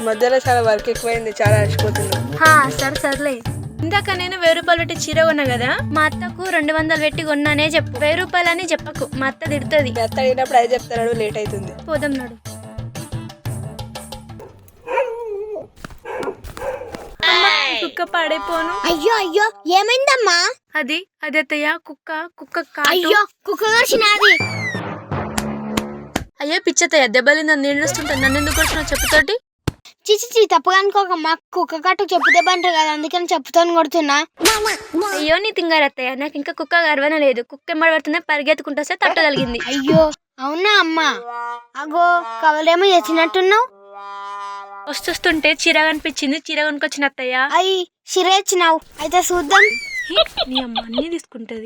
మధ్యలో చాలా వర్క్ ఎక్కువైంది, చాలా అలసిపోతున్నా. సరే సర్లే. ఇందాక నేను 1000 రూపాయలు పెట్టి చీర కొన్నా కదా, మా అత్తకు 200 పెట్టి కొన్నానే చెప్పు. 1000 రూపాయలు అని చెప్పకు, మా అత్త తిడుతుంది. మీ అత్త అడిగినప్పుడు అది చెప్తాడు, లేట్ అవుతుంది. పోదాం నాడు. కుక్క పాడైపోను. అయ్యో అయ్యో ఏమైందమ్మా? అది అత్తయ్య, కుక్క అయ్యో కుక్క కరిచినాది. అయ్యో పిచ్చతయ్య, దెబ్బలు నన్ను ఏడుస్తుంటాను. నన్ను ఎందుకు వచ్చినావు చెప్పుతోటి? చిచి తప్పుగా అనుకోకమ్మా, కుక్క కట్టు చెప్పు దెబ్బ అంటారు కదా, అందుకని చెప్పుతోని కొడుతున్నా. అయ్యో నీ తింగారత్తయ్య, నాకు ఇంకా కుక్క గర్వన లేదు. కుక్క ఎంబడి పడుతున్నా పరిగెత్తుకుంటూ వస్తే తట్టగలిగింది. అయ్యో అవునా అమ్మా? అగో కవలేమో చేసినట్టున్నావు. వస్తుంటే చీర కనిపించింది, చీర కొనుకొచ్చిన అత్తయ్య. అయ్యి సిరేచ్చినావు, అయితే చూద్దాం. నీ అమ్మ అన్నీ తీసుకుంటది.